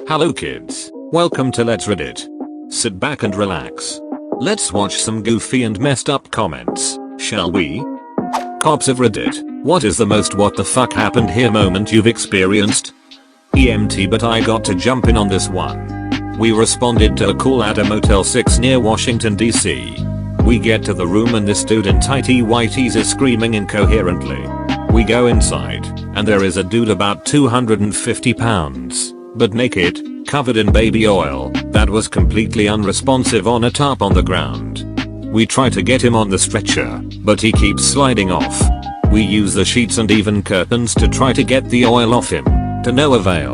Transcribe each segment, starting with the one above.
Hello kids, welcome to Let's Reddit. Sit back and relax. Let's watch some goofy and messed up comments, shall we? Cops of Reddit, what is the most what the fuck happened here moment you've experienced? EMT, but I got to jump in on this one. We responded to a call at a Motel 6 near Washington DC. We get to the room and this dude in tighty whities is screaming incoherently. We go inside, and there is a dude about 250 pounds, but naked, covered in baby oil, that was completely unresponsive on a tarp on the ground. We try to get him on the stretcher, but he keeps sliding off. We use the sheets and even curtains to try to get the oil off him, to no avail.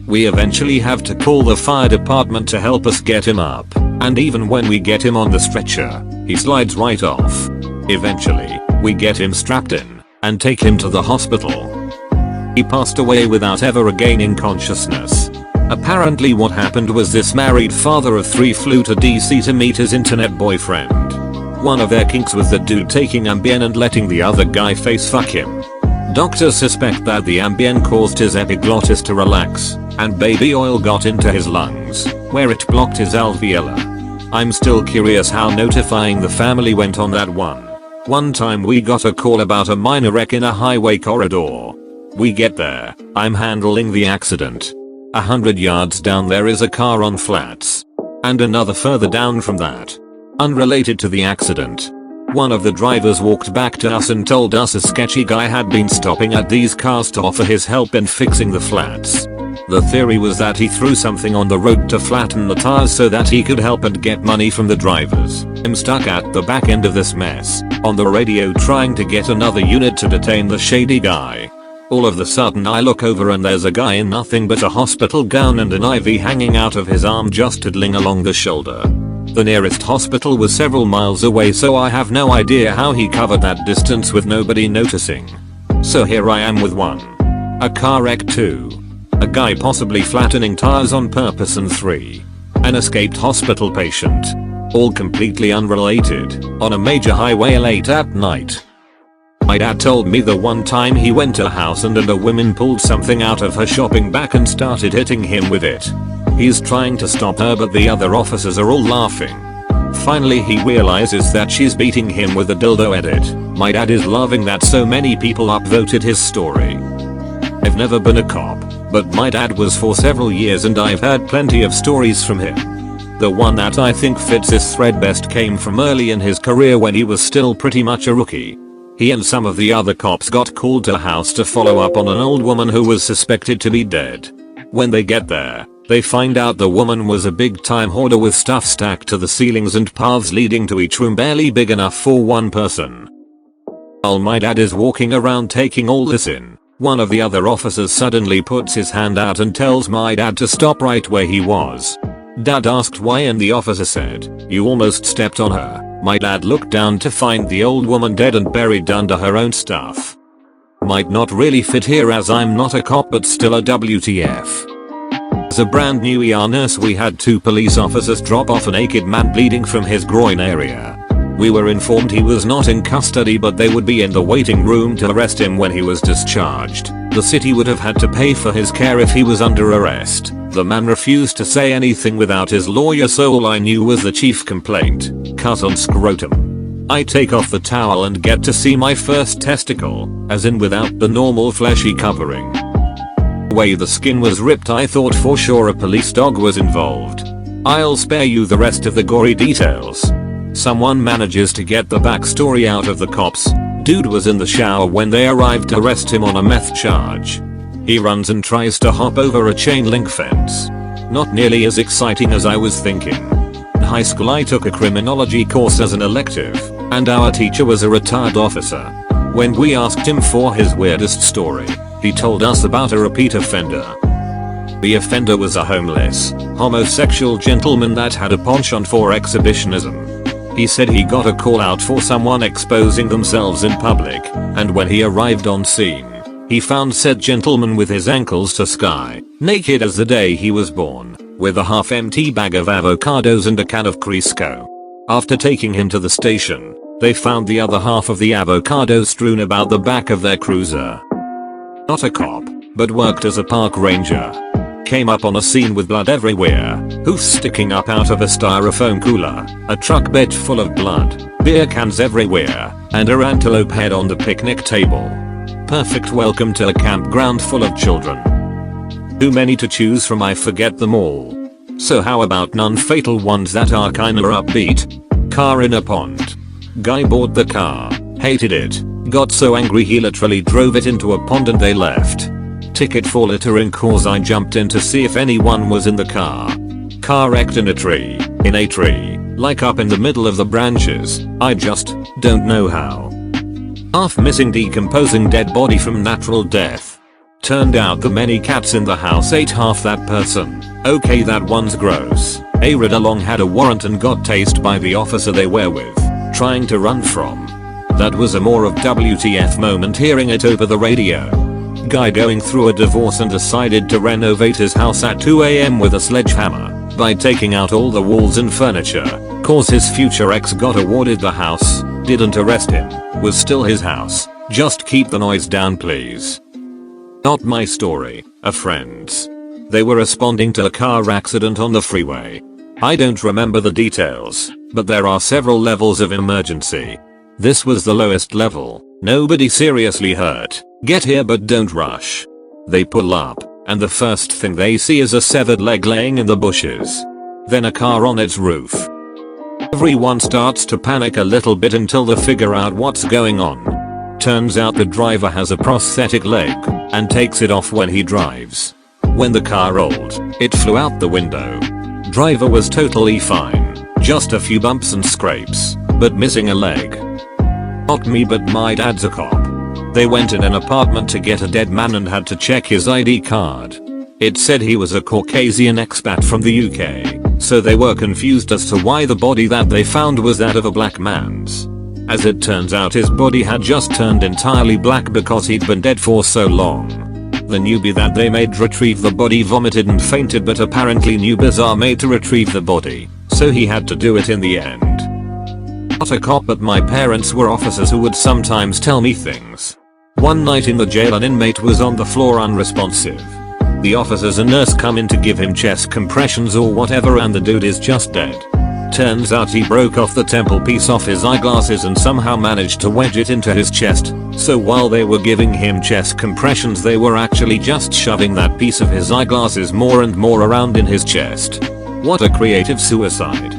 We eventually have to call the fire department to help us get him up, and even when we get him on the stretcher, he slides right off. Eventually, we get him strapped in, and take him to the hospital. He passed away without ever regaining consciousness. Apparently what happened was this married father of 3 flew to DC to meet his internet boyfriend. One of their kinks was the dude taking Ambien and letting the other guy face fuck him. Doctors suspect that the Ambien caused his epiglottis to relax, and baby oil got into his lungs, where it blocked his alveolar. I'm still curious how notifying the family went on that one. One time we got a call about a minor wreck in a highway corridor. We get there, I'm handling the accident. 100 yards down there is a car on flats. And another further down from that. Unrelated to the accident. One of the drivers walked back to us and told us a sketchy guy had been stopping at these cars to offer his help in fixing the flats. The theory was that he threw something on the road to flatten the tires so that he could help and get money from the drivers. I'm stuck at the back end of this mess, on the radio trying to get another unit to detain the shady guy. All of a sudden I look over and there's a guy in nothing but a hospital gown and an IV hanging out of his arm just tiddling along the shoulder. The nearest hospital was several miles away, so I have no idea how he covered that distance with nobody noticing. So here I am with 1. A car wreck, 2. A guy possibly flattening tires on purpose, and 3. An escaped hospital patient. All completely unrelated, on a major highway late at night. My dad told me the one time he went to a house and a woman pulled something out of her shopping bag and started hitting him with it. He's trying to stop her, but the other officers are all laughing. Finally he realizes that she's beating him with a dildo edit. My dad is loving that so many people upvoted his story. I've never been a cop, but my dad was for several years and I've heard plenty of stories from him. The one that I think fits this thread best came from early in his career when he was still pretty much a rookie. He and some of the other cops got called to a house to follow up on an old woman who was suspected to be dead. When they get there, they find out the woman was a big time hoarder with stuff stacked to the ceilings and paths leading to each room barely big enough for one person. While my dad is walking around taking all this in, one of the other officers suddenly puts his hand out and tells my dad to stop right where he was. Dad asked why and the officer said, "You almost stepped on her." My dad looked down to find the old woman dead and buried under her own stuff. Might not really fit here as I'm not a cop, but still a WTF. As a brand new ER nurse, we had 2 police officers drop off a naked man bleeding from his groin area. We were informed he was not in custody, but they would be in the waiting room to arrest him when he was discharged. The city would have had to pay for his care if he was under arrest. The man refused to say anything without his lawyer, so all I knew was the chief complaint: cut on scrotum. I take off the towel and get to see my first testicle, as in without the normal fleshy covering. The way the skin was ripped, I thought for sure a police dog was involved. I'll spare you the rest of the gory details. Someone manages to get the backstory out of the cops. Dude was in the shower when they arrived to arrest him on a meth charge. He runs and tries to hop over a chain link fence. Not nearly as exciting as I was thinking. In high school I took a criminology course as an elective, and our teacher was a retired officer. When we asked him for his weirdest story, he told us about a repeat offender. The offender was a homeless, homosexual gentleman that had a penchant for exhibitionism. He said he got a call out for someone exposing themselves in public, and when he arrived on scene, he found said gentleman with his ankles to sky, naked as the day he was born, with a half-empty bag of avocados and a can of Crisco. After taking him to the station, they found the other half of the avocado strewn about the back of their cruiser. Not a cop, but worked as a park ranger. Came up on a scene with blood everywhere, hoofs sticking up out of a styrofoam cooler, a truck bed full of blood, beer cans everywhere, and a antelope head on the picnic table. Perfect welcome to a campground full of children. Too many to choose from, I forget them all. So how about non-fatal ones that are kinda upbeat? Car in a pond. Guy bought the car, hated it, got so angry he literally drove it into a pond and they left. Ticket for littering cause I jumped in to see if anyone was in the car. Car wrecked in a tree, like up in the middle of the branches, I just don't know how. Half missing decomposing dead body from natural death. Turned out the many cats in the house ate half that person. Okay, that one's gross. A rid along had a warrant and got tased by the officer they were with, trying to run from. That was a more of WTF moment hearing it over the radio. Guy going through a divorce and decided to renovate his house at 2 AM with a sledgehammer by taking out all the walls and furniture, cause his future ex got awarded the house, didn't arrest him, was still his house. Just keep the noise down please. Not my story, a friend's. They were responding to a car accident on the freeway. I don't remember the details, but there are several levels of emergency. This was the lowest level, nobody seriously hurt. Get here but don't rush. They pull up, and the first thing they see is a severed leg laying in the bushes. Then a car on its roof. Everyone starts to panic a little bit until they figure out what's going on. Turns out the driver has a prosthetic leg, and takes it off when he drives. When the car rolled, it flew out the window. Driver was totally fine, just a few bumps and scrapes, but missing a leg. Not me, but my dad's a cop. They went in an apartment to get a dead man and had to check his ID card. It said he was a Caucasian expat from the UK, so they were confused as to why the body that they found was that of a black man's. As it turns out, his body had just turned entirely black because he'd been dead for so long. The newbie that they made retrieve the body vomited and fainted, but apparently newbies are made to retrieve the body, so he had to do it in the end. Not a cop, but my parents were officers who would sometimes tell me things. One night in the jail, an inmate was on the floor unresponsive. The officers and nurse come in to give him chest compressions or whatever, and the dude is just dead. Turns out he broke off the temple piece off his eyeglasses and somehow managed to wedge it into his chest, so while they were giving him chest compressions they were actually just shoving that piece of his eyeglasses more and more around in his chest. What a creative suicide.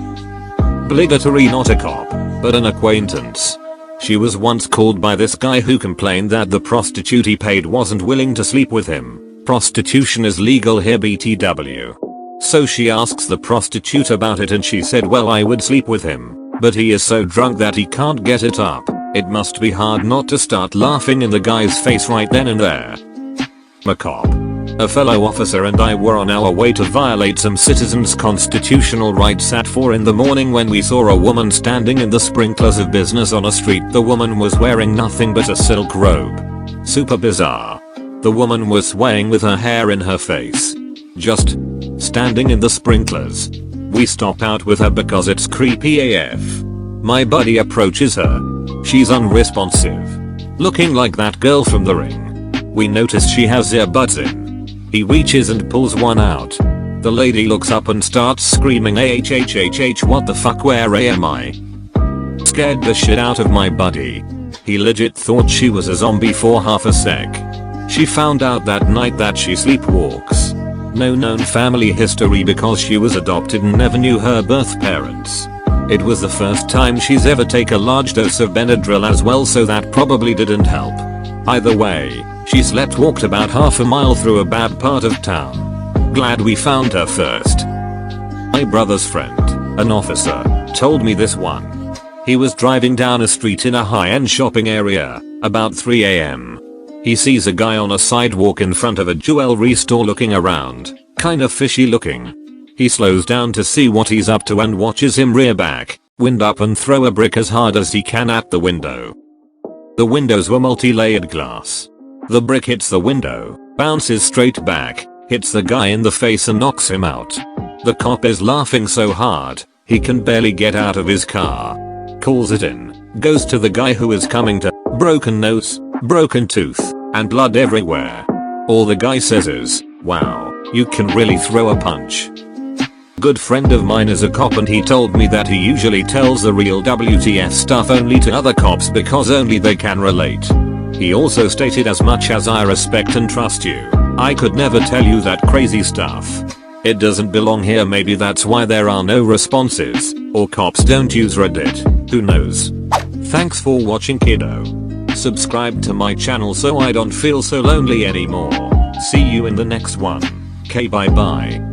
Obligatory, not a cop, but an acquaintance. She was once called by this guy who complained that the prostitute he paid wasn't willing to sleep with him. Prostitution is legal here, BTW. So she asks the prostitute about it and she said, well, I would sleep with him, but he is so drunk that he can't get it up. It must be hard not to start laughing in the guy's face right then and there. A cop. A fellow officer and I were on our way to violate some citizens' constitutional rights at 4 in the morning when we saw a woman standing in the sprinklers of business on a street. The woman was wearing nothing but a silk robe. Super bizarre. The woman was swaying with her hair in her face. Just standing in the sprinklers. We stop out with her because it's creepy AF. My buddy approaches her. She's unresponsive. Looking like that girl from The Ring. We notice she has earbuds in. He reaches and pulls one out. The lady looks up and starts screaming, AHHHH, what the fuck, where am I? Scared the shit out of my buddy. He legit thought she was a zombie for half a sec. She found out that night that she sleepwalks. No known family history because she was adopted and never knew her birth parents. It was the first time she's ever taken a large dose of Benadryl as well, so that probably didn't help. Either way, she walked about half a mile through a bad part of town. Glad we found her first. My brother's friend, an officer, told me this one. He was driving down a street in a high-end shopping area, about 3 AM. He sees a guy on a sidewalk in front of a jewelry store looking around, kinda fishy looking. He slows down to see what he's up to and watches him rear back, wind up and throw a brick as hard as he can at the window. The windows were multi-layered glass. The brick hits the window, bounces straight back, hits the guy in the face and knocks him out. The cop is laughing so hard, he can barely get out of his car. Calls it in, goes to the guy who is coming to, broken nose, broken tooth, and blood everywhere. All the guy says is, wow, you can really throw a punch. Good friend of mine is a cop and he told me that he usually tells the real WTF stuff only to other cops because only they can relate. He also stated, as much as I respect and trust you, I could never tell you that crazy stuff. It doesn't belong here. Maybe that's why there are no responses, or cops don't use Reddit, who knows. Thanks for watching, kiddo. Subscribe to my channel so I don't feel so lonely anymore. See you in the next one. Okay, bye bye.